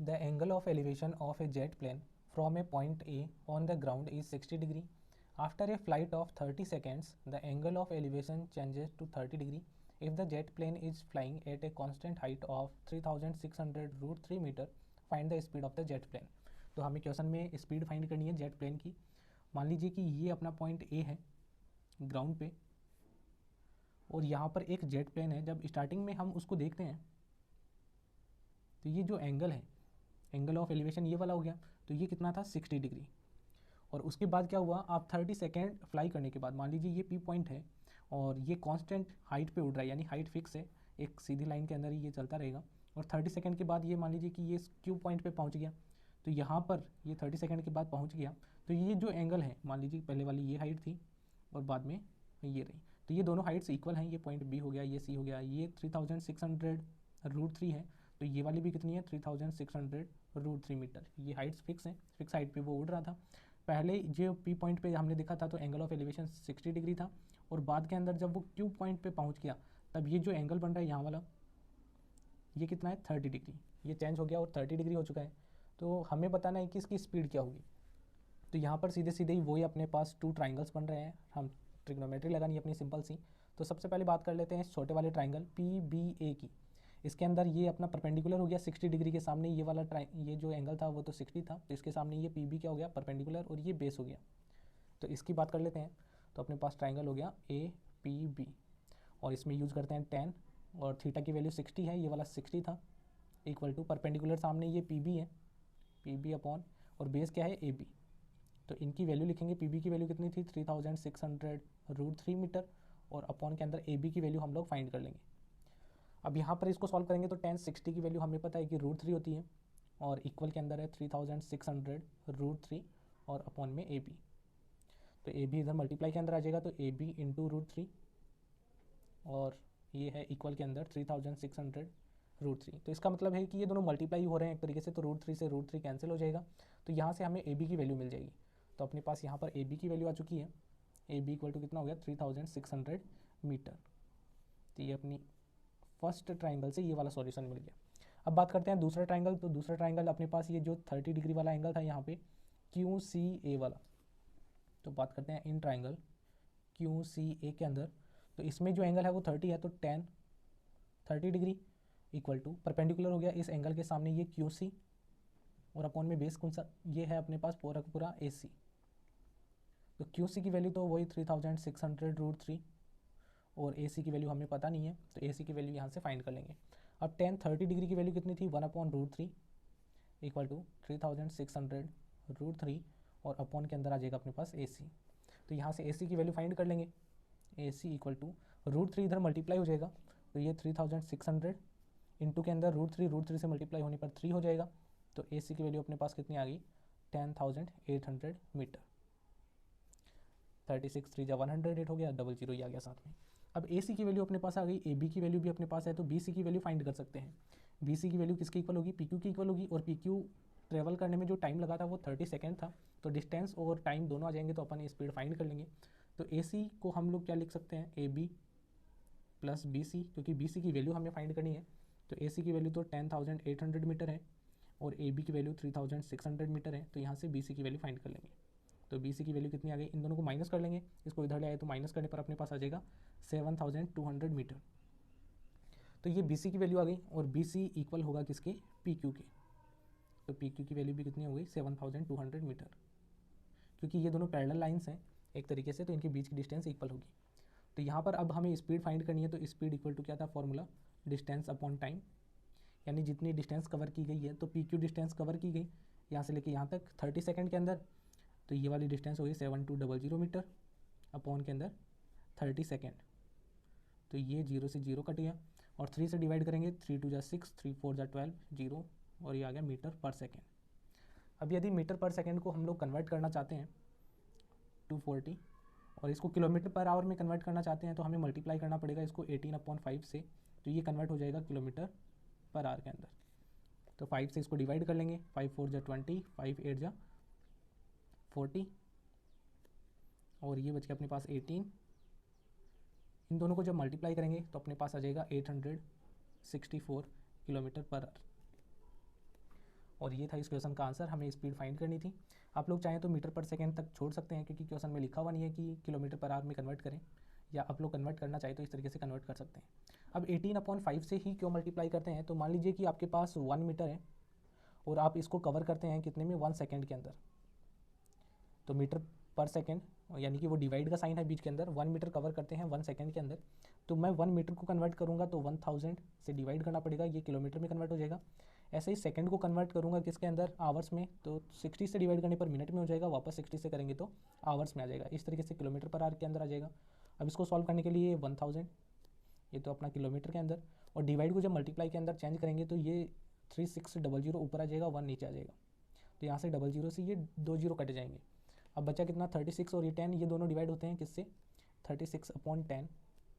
The angle of elevation of a jet plane from a point A on the ground is 60 degree. After a flight of 30 seconds, the angle of elevation changes to 30 degree. If the jet plane is flying at a constant height of 3600 root 3 metre, find the speed of the jet plane. तो हमें question में speed find करनी है jet plane की। मान लीजिए कि ये अपना पॉइंट ए है ग्राउंड पे, और यहाँ पर एक जेट प्लेन है। जब स्टार्टिंग में हम उसको देखते हैं तो ये जो एंगल है, एंगल ऑफ एलिवेशन ये वाला हो गया, तो ये कितना था 60 डिग्री। और उसके बाद क्या हुआ, आप 30 सेकेंड फ्लाई करने के बाद, मान लीजिए ये पी पॉइंट है और ये कांस्टेंट हाइट पे उड़ रहा है, यानी हाइट फिक्स है, एक सीधी लाइन के अंदर ही ये चलता रहेगा। और 30 सेकेंड के बाद ये मान लीजिए कि ये क्यू पॉइंट पे पहुंच गया, तो यहाँ पर ये 30 सेकेंड के बाद पहुंच गया, तो ये जो एंगल है, मान लीजिए पहले वाली ये हाइट थी और बाद में ये रही, तो ये दोनों हाइट्स इक्वल हैं। ये पॉइंट बी हो गया, ये सी हो गया, ये 3600 रूट 3 है, तो ये वाली भी कितनी है 3600 रूट 3 मीटर। ये हाइट्स फिक्स हैं, फिक्स हाइट पे वो उड़ रहा था। पहले जो पी पॉइंट पे हमने देखा था तो एंगल ऑफ एलिवेशन 60 डिग्री था, और बाद के अंदर जब वो क्यू पॉइंट पे पहुंच गया तब ये जो एंगल बन रहा है यहाँ वाला, ये कितना है 30 डिग्री। ये चेंज हो गया और 30 डिग्री हो चुका है। तो हमें बताना है कि इसकी स्पीड क्या होगी। तो यहाँ पर सीधे सीधे ही वही अपने पास टू ट्राइंगल्स बन रहे हैं, हम ट्रिग्नोमेट्री लगानी है अपनी सिंपल सी। तो सबसे पहले बात कर लेते हैं छोटे वाले ट्राइंगल पी बी ए की। इसके अंदर ये अपना परपेंडिकुलर हो गया 60 डिग्री के सामने, ये वाला ये जो एंगल था वो तो 60 था, तो इसके सामने ये पी बी क्या हो गया परपेंडिकुलर, और ये बेस हो गया। तो इसकी बात कर लेते हैं। तो अपने पास ट्राइंगल हो गया ए पी बी, और इसमें यूज़ करते हैं 10, और थीटा की वैल्यू 60 है, ये वाला 60 था, इक्वल टू परपेंडिकुलर सामने ये पी बी है, पी बी अपॉन, और बेस क्या है ए बी। तो इनकी वैल्यू लिखेंगे, पी बी की वैल्यू कितनी थी 3600 रूट 3 मीटर, और अपॉन के अंदर ए बी की वैल्यू हम लोग फाइंड कर लेंगे। अब यहाँ पर इसको सॉल्व करेंगे तो 1060 की वैल्यू हमें पता है कि रूट 3 होती है, और इक्वल के अंदर है 3600 रूट 3 और अपॉन में ए बी। तो ए बी इधर मल्टीप्लाई के अंदर आ जाएगा, तो ए बी इंटू रूट 3, और ये है इक्वल के अंदर 3600 रूट 3। तो इसका मतलब है कि ये दोनों मल्टीप्लाई हो रहे हैं एक तरीके से, तो रूट 3 से रूट 3 कैंसिल हो जाएगा, तो यहाँ से हमें ए बी की वैल्यू मिल जाएगी। तो अपने पास यहाँ पर ए बी की वैल्यू आ चुकी है, ए बी इक्वल टू कितना हो गया 3600 मीटर। तो ये अपनी फर्स्ट ट्राइंगल से ये वाला सॉल्यूशन मिल गया। अब बात करते हैं दूसरा ट्राइंगल। तो दूसरा ट्राइंगल अपने पास ये जो 30 डिग्री वाला एंगल था यहाँ पे क्यू सी ए वाला, तो बात करते हैं इन ट्राइंगल क्यू सी ए के अंदर। तो इसमें जो एंगल है वो 30 है, तो 30 डिग्री इक्वल टू परपेंडिकुलर हो गया इस एंगल के सामने ये क्यू सी, और अपॉन में बेस कौन सा, ये है अपने पास पूरा का पूरा ए सी। तो क्यू सी की वैल्यू तो वही 3600 रूट 3, और ए सी की वैल्यू हमें पता नहीं है, तो ए सी की वैल्यू यहाँ से फाइंड कर लेंगे। अब 30 डिग्री की वैल्यू कितनी थी 1 upon root 3 equal to 3600 root 3, और अपॉन के अंदर आ जाएगा अपने पास ए सी। तो यहाँ से ए सी की वैल्यू फाइंड कर लेंगे, ए सी इक्वल टू रूट 3 इधर मल्टीप्लाई हो जाएगा, तो ये 3600 इंटू के अंदर रूट 3 से मल्टीप्लाई होने पर 3 हो जाएगा। तो ए सी की वैल्यू अपने पास कितनी आ गई 10800 मीटर। 36 3 जा 108 हो गया, डबल जीरो ही आ गया साथ में। अब ए सी की वैल्यू अपने पास आ गई, ए बी की वैल्यू भी अपने पास है, तो बी सी की वैल्यू फाइंड कर सकते हैं। बी सी की वैल्यू किसकी इक्वल होगी, पी क्यू की इक्वल होगी, और पी क्यू ट्रेवल करने में जो टाइम लगा था वो 30 सेकेंड था, तो डिस्टेंस और टाइम दोनों आ जाएंगे, तो अपन स्पीड फाइंड कर लेंगे। तो ए सी को हम लोग क्या लिख सकते हैं, A B plus B C, क्योंकि बी सी की वैल्यू हमें फाइंड करनी है। तो ए सी की वैल्यू तो 10800 मीटर है, और ए बी की वैल्यू 3600 मीटर है, तो यहाँ से बी सी की वैल्यू फाइंड कर लेंगे। तो बी सी की वैल्यू कितनी आ गई, इन दोनों को माइनस कर लेंगे, इसको इधर ले आए तो माइनस करने पर अपने पास आ जाएगा 7200 मीटर। तो ये बी सी की वैल्यू आ गई, और बी सी इक्वल होगा किसके, पी क्यू के। तो पी क्यू की वैल्यू भी कितनी हो गई 7200 मीटर, क्योंकि ये दोनों पैरेलल लाइंस हैं एक तरीके से, तो इनके बीच की डिस्टेंस इक्वल होगी। तो यहाँ पर अब हमें स्पीड फाइंड करनी है, तो स्पीड इक्वल टू क्या था फॉर्मूला, डिस्टेंस अपॉन टाइम, यानी जितनी डिस्टेंस कवर की गई है, तो पी क्यू डिस्टेंस कवर की गई यहाँ से लेके यहाँ तक 30 सेकेंड के अंदर, तो ये वाली डिस्टेंस होगी 7200 मीटर, अपॉन के अंदर 30 सेकेंड, तो ये 0 से 0 कट गया, और 3 से डिवाइड करेंगे, 3 2 जा 6, 3 4 जा 12, 0, और ये आ गया मीटर पर सेकेंड। अब यदि मीटर पर सेकेंड को हम लोग कन्वर्ट करना चाहते हैं 240, और इसको किलोमीटर पर आवर में कन्वर्ट करना चाहते हैं, तो हमें मल्टीप्लाई करना पड़ेगा इसको 18/5 से, तो ये कन्वर्ट हो जाएगा किलोमीटर पर आवर के अंदर। तो 5 से इसको डिवाइड कर लेंगे, 5 4 जा 20, 5 8 जा 40, और ये बच गया अपने पास 18। इन दोनों को जब मल्टीप्लाई करेंगे तो अपने पास आ जाएगा 864 किलोमीटर पर आवर। और ये था इस क्वेश्चन का आंसर। हमें स्पीड फाइंड करनी थी। आप लोग चाहें तो मीटर पर सेकेंड तक छोड़ सकते हैं, क्योंकि क्वेश्चन में लिखा हुआ नहीं है कि किलोमीटर पर आवर में कन्वर्ट करें, या आप लोग कन्वर्ट करना चाहें तो इस तरीके से कन्वर्ट कर सकते हैं। अब 18/5 से ही क्यों मल्टीप्लाई करते हैं, तो मान लीजिए कि आपके पास 1 मीटर है और आप इसको कवर करते हैं कितने में, 1 सेकेंड के अंदर। तो मीटर पर सेकेंड यानी कि वो डिवाइड का साइन है बीच के अंदर, 1 मीटर कवर करते हैं 1 सेकेंड के अंदर। तो मैं 1 मीटर को कन्वर्ट करूँगा तो 1000 से डिवाइड करना पड़ेगा, ये किलोमीटर में कन्वर्ट हो जाएगा। ऐसे ही सेकंड को कन्वर्ट करूँगा किसके अंदर, आवर्स में, तो 60 से डिवाइड करने पर मिनट में हो जाएगा, वापस 60 से करेंगे तो आवर्स में आ जाएगा। इस तरीके से किलोमीटर पर आवर के अंदर आ जाएगा। अब इसको सॉल्व करने के लिए 1000, ये तो अपना किलोमीटर के अंदर, और डिवाइड को जब मल्टीप्लाई के अंदर चेंज करेंगे तो ये 3600 ऊपर आ जाएगा, 1 नीचे आ जाएगा। तो यहाँ से 00 से ये 2 0 कट जाएंगे। अब बचा कितना, 36 और ये 10, ये दोनों डिवाइड होते हैं किससे, 36/10।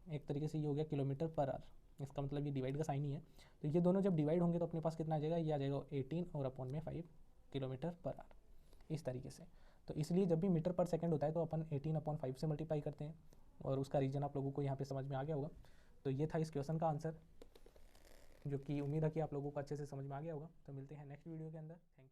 एक तरीके से ये हो गया किलोमीटर पर आवर, इसका मतलब ये डिवाइड का साइन ही है। तो ये दोनों जब डिवाइड होंगे तो अपने पास कितना आ जाएगा, ये आ जाएगा 18 और अपॉन में 5 किलोमीटर पर आवर, इस तरीके से। तो इसलिए जब भी मीटर पर सेकंड होता है तो अपन 18/5 से मल्टीप्लाई करते हैं, और उसका रीजन आप लोगों को यहाँ पे समझ में आ गया होगा। तो ये था इस क्वेश्चन का आंसर, जो कि उम्मीद है कि आप लोगों को अच्छे से समझ में आ गया होगा। तो मिलते हैं नेक्स्ट वीडियो के अंदर। Thank you.